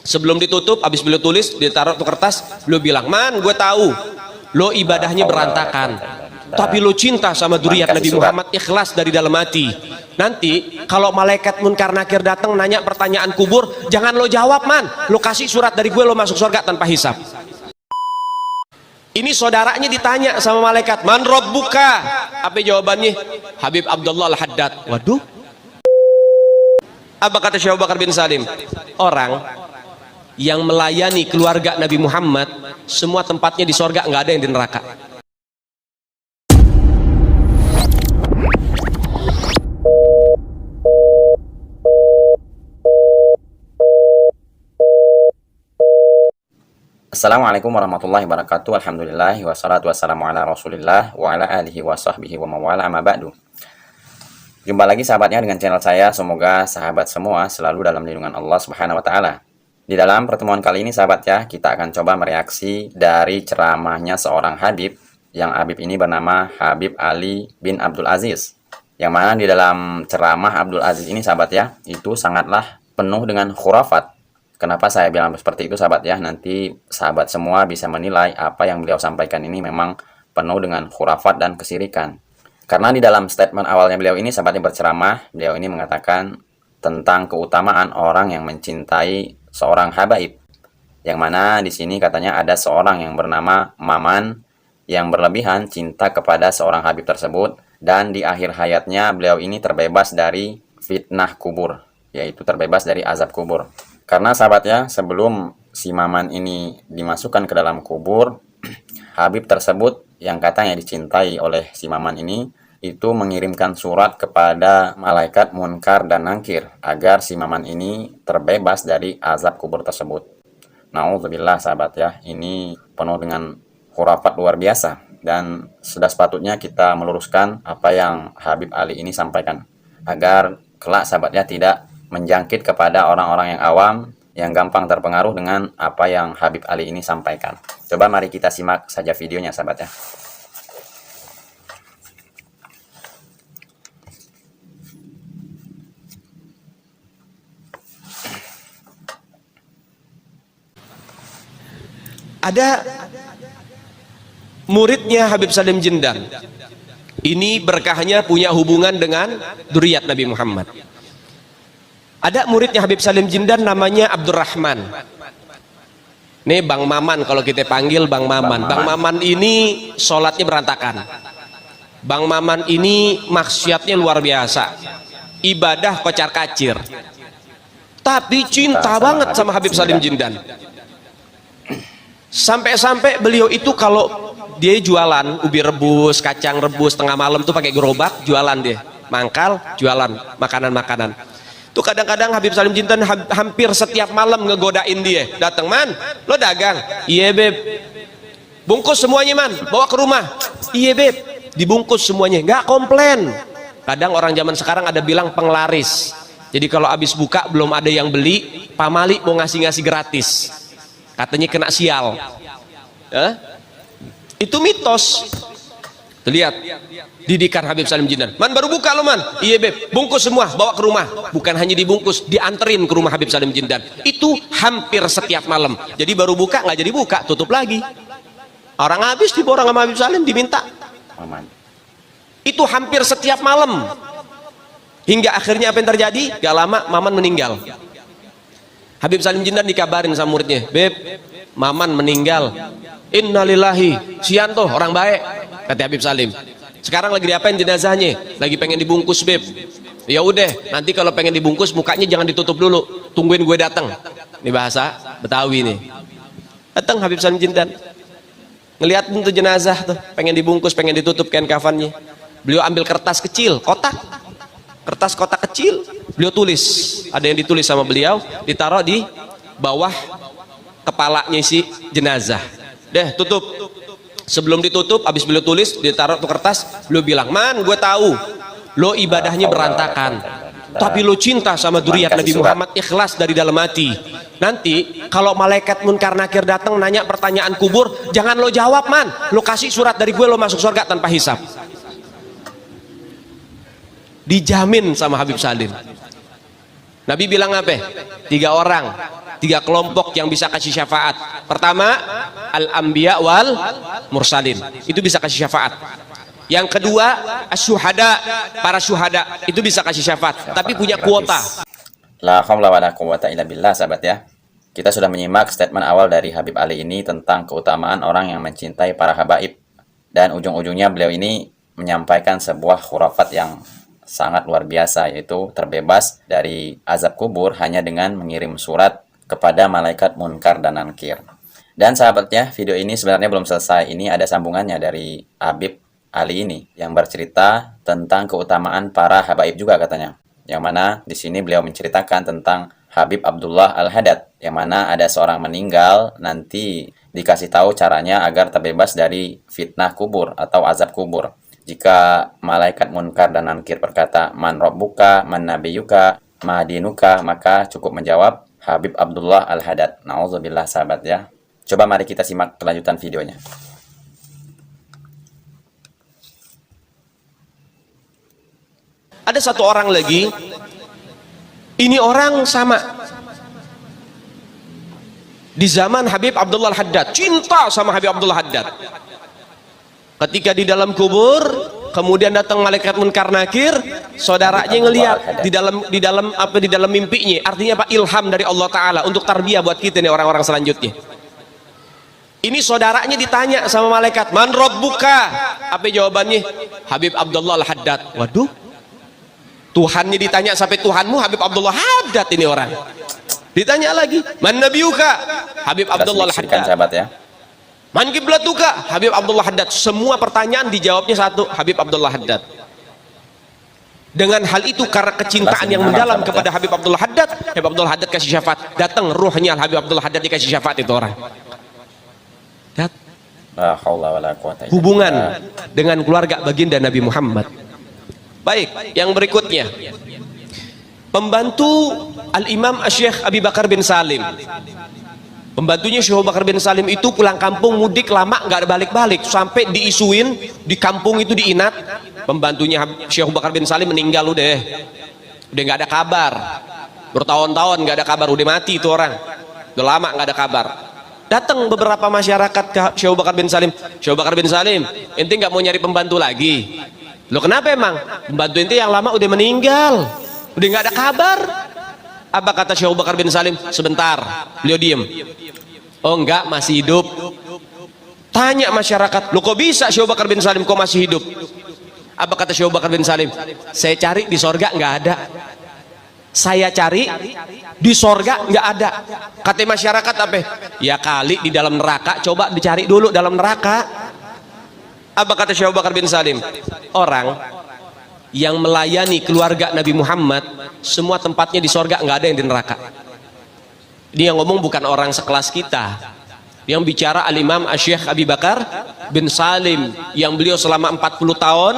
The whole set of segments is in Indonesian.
Sebelum ditutup, habis beliau tulis, ditaruh tuh kertas, beliau bilang, "Man, gue tahu lo ibadahnya berantakan, tapi lo cinta sama dzurriyyat Nabi Muhammad, ikhlas dari dalam hati. Nanti kalau malaikat munkar nakir datang nanya pertanyaan kubur, jangan lo jawab, man. Lo kasih surat dari gue, lo masuk surga tanpa hisab." Ini saudaranya ditanya sama malaikat, "Man rabbuka?" Apa jawabannya? "Habib Abdullah Al-Haddad." Waduh. Apa kata Syekh Abu Bakar bin Salim? Orang yang melayani keluarga Nabi Muhammad, semua tempatnya di sorga, nggak ada yang di neraka. Assalamualaikum warahmatullahi wabarakatuh. Alhamdulillah wassalatu wassalamu ala rasulillah wa ala alihi wa sahbihi wa mawala amma ba'du. Jumpa lagi sahabatnya dengan channel saya. Semoga sahabat semua selalu dalam lindungan Allah Subhanahu wa taala. Di dalam pertemuan kali ini sahabat ya, kita akan coba mereaksi dari ceramahnya seorang Habib, yang Habib ini bernama Habib Ali bin Abdul Aziz. Yang mana di dalam ceramah Abdul Aziz ini sahabat ya, itu sangatlah penuh dengan khurafat. Kenapa saya bilang seperti itu sahabat ya? Nanti sahabat semua bisa menilai apa yang beliau sampaikan ini memang penuh dengan khurafat dan kesirikan. Karena di dalam statement awalnya beliau ini sahabatnya berceramah, beliau ini mengatakan tentang keutamaan orang yang mencintai seorang habaib. Yang mana di sini katanya ada seorang yang bernama Maman yang berlebihan cinta kepada seorang habib tersebut, dan di akhir hayatnya beliau ini terbebas dari fitnah kubur, yaitu terbebas dari azab kubur. Karena sahabat ya, sebelum si Maman ini dimasukkan ke dalam kubur, Habib tersebut yang katanya dicintai oleh si Maman ini, itu mengirimkan surat kepada malaikat munkar dan nangkir agar si Maman ini terbebas dari azab kubur tersebut. Nauzubillah sahabat ya, ini penuh dengan khurafat luar biasa, dan sudah sepatutnya kita meluruskan apa yang Habib Ali ini sampaikan agar kelak sahabatnya tidak menjangkit kepada orang-orang yang awam yang gampang terpengaruh dengan apa yang Habib Ali ini sampaikan. Coba mari kita simak saja videonya sahabat ya. Ada muridnya Habib Salim Jindan. Ini berkahnya punya hubungan dengan dzurriyyat Nabi Muhammad. Ada muridnya Habib Salim Jindan namanya Abdurrahman. Nih Bang Maman kalau kita panggil Bang Maman. Bang Maman ini sholatnya berantakan. Bang Maman ini maksiatnya luar biasa. Ibadah kocar kacir. Tapi cinta banget sama Habib Salim Jindan. Sampai-sampai beliau itu kalau dia jualan ubi rebus, kacang rebus tengah malam tuh pakai gerobak jualan dia, mangkal jualan makanan-makanan. Tuh kadang-kadang Habib Salim Jindan hampir setiap malam ngegodain dia, datang, "Man, lo dagang?" "Iya beb." "Bungkus semuanya man, bawa ke rumah." "Iya beb." Dibungkus semuanya, nggak komplain. Kadang orang zaman sekarang ada bilang penglaris. Jadi kalau habis buka belum ada yang beli, pamali mau ngasih-ngasih gratis. Katanya kena sial. Itu mitos. Tuh, lihat didikan Habib Salim Jindan. "Man, baru buka lo man." "Iya beb." "Bungkus semua, bawa ke rumah." Bukan hanya dibungkus, dianterin ke rumah Habib Salim Jindan. Itu hampir setiap malam. Jadi baru buka nggak jadi buka, tutup lagi. Orang habis tipe orang sama Habib Salim diminta. Itu hampir setiap malam. Hingga akhirnya apa yang terjadi? Gak lama Maman meninggal. Habib Salim Jindan dikabarin sama muridnya, "Beb, Maman meninggal." "Innalillahi." "Sian tuh orang baik," kata Habib Salim. "Sekarang lagi diapain jenazahnya?" "Lagi pengen dibungkus beb." "Ya udah, nanti kalau pengen dibungkus mukanya jangan ditutup dulu, tungguin gue datang." Ini bahasa Betawi nih. Datang Habib Salim Jindan, ngelihat tuh jenazah tuh pengen dibungkus, pengen ditutup kain kafannya. Beliau ambil kertas kecil, kertas kotak kecil, beliau tulis, ada yang ditulis sama beliau, ditaruh di bawah kepalanya si jenazah. Deh, tutup. Sebelum ditutup, habis beliau tulis, ditaruh tuh kertas, beliau bilang, "Man, gue tahu lo ibadahnya berantakan, tapi lo cinta sama dzurriyyat Nabi Muhammad, ikhlas dari dalam hati. Nanti kalau malaikat munkar nakir datang nanya pertanyaan kubur, jangan lo jawab man, lo kasih surat dari gue, lo masuk surga tanpa hisab." Dijamin sama Habib Salim. Nabi bilang apa? 3 orang, 3 kelompok yang bisa kasih syafaat. Pertama, al-anbiya wal mursalin, itu bisa kasih syafaat. Yang kedua, asyuhada, para syuhada, itu bisa kasih syafaat, tapi punya kuota. La haula wala quwwata illa billah, sahabat ya. Kita sudah menyimak statement awal dari Habib Ali ini tentang keutamaan orang yang mencintai para habaib. Dan ujung-ujungnya beliau ini menyampaikan sebuah khurafat yang sangat luar biasa, yaitu terbebas dari azab kubur hanya dengan mengirim surat kepada malaikat munkar dan nakir. Dan sahabatnya, video ini sebenarnya belum selesai. Ini ada sambungannya dari Habib Ali ini yang bercerita tentang keutamaan para habaib juga katanya. Yang mana di sini beliau menceritakan tentang Habib Abdullah Al-Haddad, yang mana ada seorang meninggal, nanti dikasih tahu caranya agar terbebas dari fitnah kubur atau azab kubur. Jika malaikat munkar dan nakir berkata, "Man rabbuka, man nabiyuka, ma dinuka," maka cukup menjawab Habib Abdullah Al-Haddad. Nauzubillah, sahabat ya. Coba mari kita simak kelanjutan videonya. Ada satu orang lagi, ini orang sama di zaman Habib Abdullah Al-Haddad, cinta sama Habib Abdullah Haddad. Ketika di dalam kubur, kemudian datang malaikat munkar nakir, saudaranya ngelihat di dalam mimpinya. Artinya apa? Ilham dari Allah Taala untuk tarbiyah buat kita nih orang-orang selanjutnya. Ini saudaranya ditanya sama malaikat, "Man rabbuka?" Apa jawabannya? Habib Abdullah Al-Haddad. Waduh, Tuhannya ditanya sampai Tuhanmu Habib Abdullah Haddad ini orang. Ditanya lagi, "Man nabiyuka?" Habib Abdullah Al-Haddad. Sahabat ya. "Man kiblatuka?" Habib Abdullah Haddad. Semua pertanyaan dijawabnya satu, Habib Abdullah Haddad. Dengan hal itu, karena kecintaan yang mendalam kepada Habib Abdullah Haddad, Habib Abdullah Haddad kasih syafaat. Datang ruhnya Habib Abdullah Haddad dikasih syafaat itu orang. Hubungan dengan keluarga baginda Nabi Muhammad. Baik, yang berikutnya, pembantu Al-Imam Syekh Abi Bakar bin Salim. Pembantunya Syekh Abu Bakar bin Salim itu pulang kampung mudik lama nggak balik-balik, sampai diisuin di kampung itu diinat. Pembantunya Syekh Abu Bakar bin Salim meninggal udah nggak ada kabar, bertahun-tahun nggak ada kabar, udah mati itu orang, udah lama nggak ada kabar. Datang beberapa masyarakat ke Syekh Abu Bakar bin Salim, "Syekh Abu Bakar bin Salim, ente nggak mau nyari pembantu lagi?" "Loh kenapa emang?" "Pembantu ente yang lama udah meninggal, udah nggak ada kabar." Apa kata Syekh Abu Bakar bin Salim? "Sebentar." Beliau diem. "Oh enggak, masih hidup." Tanya masyarakat, "Loh kok bisa Syekh Abu Bakar bin Salim kok masih hidup?" Apa kata Syekh Abu Bakar bin Salim? "Saya cari di sorga nggak ada. Saya cari di sorga nggak ada." Kata masyarakat apa? "Ya kali di dalam neraka, coba dicari dulu dalam neraka." Apa kata Syekh Abu Bakar bin Salim? Orang yang melayani keluarga Nabi Muhammad, semua tempatnya di sorga, nggak ada yang di neraka. Dia ngomong bukan orang sekelas kita, yang bicara Al-Imam Syekh Abi Bakar bin Salim, yang beliau selama 40 tahun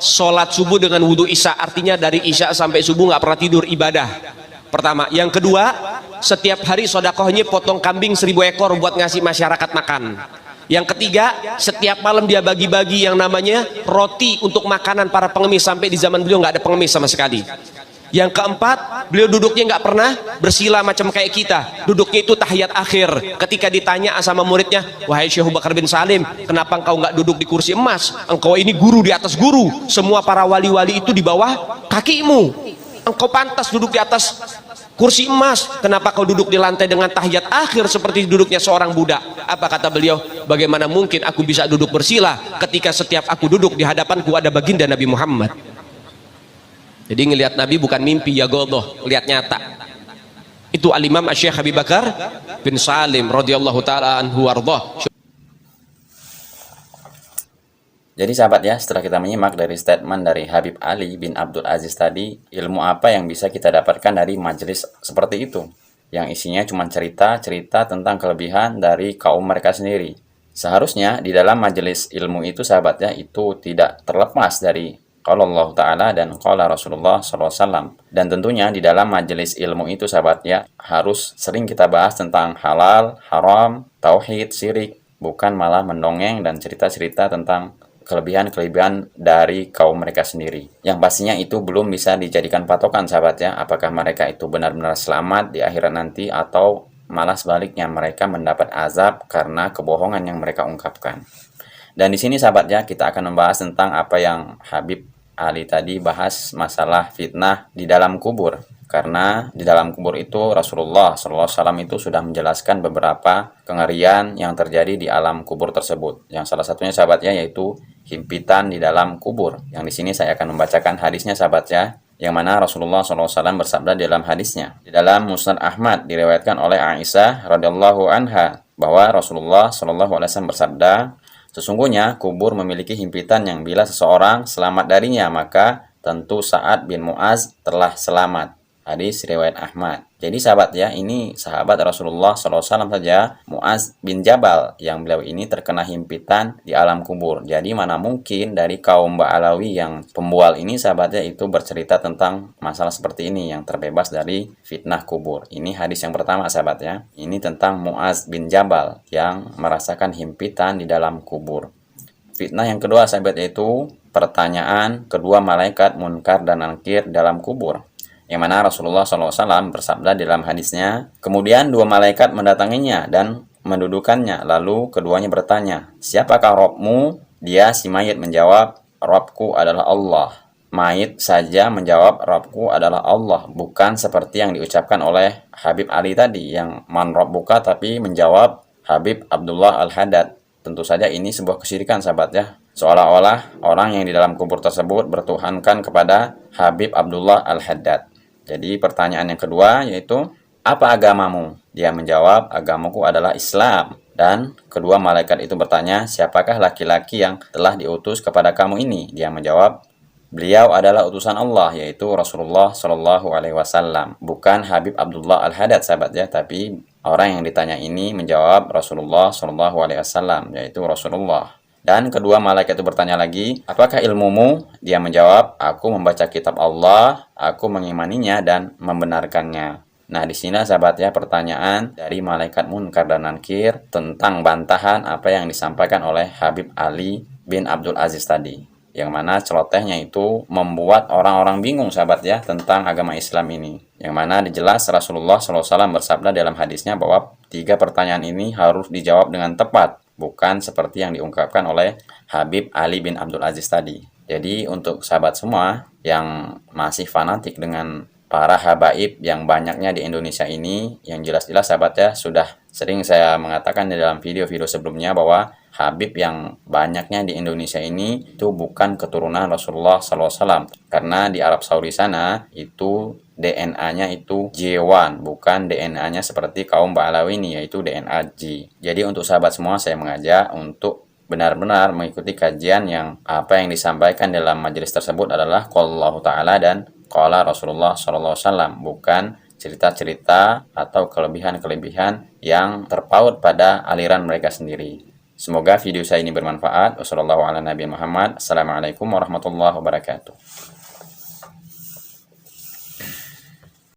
sholat subuh dengan wudhu isya, artinya dari isya sampai subuh nggak pernah tidur, ibadah. Pertama. Yang kedua, setiap hari sodakohnya potong kambing 1000 ekor buat ngasih masyarakat makan. Yang ketiga, setiap malam dia bagi-bagi yang namanya roti untuk makanan para pengemis, sampai di zaman beliau nggak ada pengemis sama sekali. Yang keempat, beliau duduknya nggak pernah bersila macam kayak kita, duduknya itu tahiyat akhir. Ketika ditanya sama muridnya, "Wahai Syekh Abu Bakar bin Salim, kenapa engkau nggak duduk di kursi emas? Engkau ini guru di atas guru, semua para wali-wali itu di bawah kakimu. Engkau pantas duduk di atas kursi emas, kenapa kau duduk di lantai dengan tahiyat akhir seperti duduknya seorang budak?" Apa kata beliau? "Bagaimana mungkin aku bisa duduk bersila ketika setiap aku duduk di hadapanku ada baginda Nabi Muhammad." Jadi ngelihat Nabi bukan mimpi, ya godoh, lihat nyata. Itu Al-Imam Syekh Abi Bakar bin Salim radhiyallahu taala anhu warḍah. Jadi sahabat ya, setelah kita menyimak dari statement dari Habib Ali bin Abdul Aziz tadi, ilmu apa yang bisa kita dapatkan dari majelis seperti itu? Yang isinya cuma cerita-cerita tentang kelebihan dari kaum mereka sendiri. Seharusnya di dalam majelis ilmu itu sahabat ya, itu tidak terlepas dari qala Allah Ta'ala dan qala Rasulullah SAW. Dan tentunya di dalam majelis ilmu itu sahabat ya, harus sering kita bahas tentang halal, haram, tauhid, syirik, bukan malah mendongeng dan cerita-cerita tentang kelebihan-kelebihan dari kaum mereka sendiri. Yang pastinya itu belum bisa dijadikan patokan sahabat ya, apakah mereka itu benar-benar selamat di akhirat nanti atau malah sebaliknya mereka mendapat azab karena kebohongan yang mereka ungkapkan. Dan di sini sahabat ya, kita akan membahas tentang apa yang Habib Ali tadi bahas, masalah fitnah di dalam kubur. Karena di dalam kubur itu Rasulullah SAW itu sudah menjelaskan beberapa kengerian yang terjadi di alam kubur tersebut. Yang salah satunya sahabatnya yaitu himpitan di dalam kubur. Yang di sini saya akan membacakan hadisnya sahabatnya, yang mana Rasulullah SAW bersabda dalam hadisnya. Di dalam Musnad Ahmad diriwayatkan oleh Aisyah radhiyallahu anha bahwa Rasulullah SAW bersabda, sesungguhnya kubur memiliki himpitan yang bila seseorang selamat darinya maka tentu Sa'ad bin Mu'az telah selamat. Hadis riwayat Ahmad. Jadi sahabat ya, ini sahabat Rasulullah SAW saja, Mu'az bin Jabal, yang beliau ini terkena himpitan di alam kubur. Jadi mana mungkin dari kaum Ba'alawi yang pembual ini sahabatnya itu bercerita tentang masalah seperti ini yang terbebas dari fitnah kubur. Ini hadis yang pertama sahabat ya. Ini tentang Mu'az bin Jabal yang merasakan himpitan di dalam kubur. Fitnah yang kedua sahabat yaitu pertanyaan kedua malaikat Munkar dan Nakir dalam kubur. Yang mana Rasulullah SAW bersabda dalam hadisnya, kemudian dua malaikat mendatanginya dan mendudukannya, lalu keduanya bertanya, siapakah Robmu? Dia si mayit menjawab, Robku adalah Allah. Mayit saja menjawab, Robku adalah Allah, bukan seperti yang diucapkan oleh Habib Ali tadi, yang man Robbuka tapi menjawab Habib Abdullah Al-Haddad. Tentu saja ini sebuah kesyirikan sahabat ya. Seolah-olah orang yang di dalam kubur tersebut bertuhankan kepada Habib Abdullah Al-Haddad. Jadi pertanyaan yang kedua yaitu, apa agamamu? Dia menjawab, agamaku adalah Islam. Dan kedua malaikat itu bertanya, siapakah laki-laki yang telah diutus kepada kamu ini? Dia menjawab, beliau adalah utusan Allah, yaitu Rasulullah SAW. Bukan Habib Abdullah Al-Haddad sahabat ya, tapi orang yang ditanya ini menjawab Rasulullah SAW, yaitu Rasulullah. Dan kedua malaikat itu bertanya lagi, apakah ilmumu? Dia menjawab, aku membaca kitab Allah, aku mengimaninya dan membenarkannya. Nah, di sini sahabat ya, pertanyaan dari malaikat Munkar dan Nakir tentang bantahan apa yang disampaikan oleh Habib Ali bin Abdul Aziz tadi. Yang mana celotehnya itu membuat orang-orang bingung sahabat ya tentang agama Islam ini. Yang mana dijelas Rasulullah SAW bersabda dalam hadisnya bahwa 3 pertanyaan ini harus dijawab dengan tepat. Bukan seperti yang diungkapkan oleh Habib Ali bin Abdul Aziz tadi. Jadi untuk sahabat semua yang masih fanatik dengan para habaib yang banyaknya di Indonesia ini, yang jelas-jelas sahabat ya, sudah sering saya mengatakan di dalam video-video sebelumnya bahwa habib yang banyaknya di Indonesia ini itu bukan keturunan Rasulullah SAW. Karena di Arab Saudi sana itu DNA-nya itu J1, bukan DNA-nya seperti kaum Ba'alawi ini, yaitu DNA J. Jadi untuk sahabat semua saya mengajak untuk benar-benar mengikuti kajian yang apa yang disampaikan dalam majelis tersebut adalah Qala Ta'ala dan Qala Rasulullah SAW, bukan cerita-cerita atau kelebihan-kelebihan yang terpaut pada aliran mereka sendiri. Semoga video saya ini bermanfaat. Wassalamualaikum warahmatullahi wabarakatuh.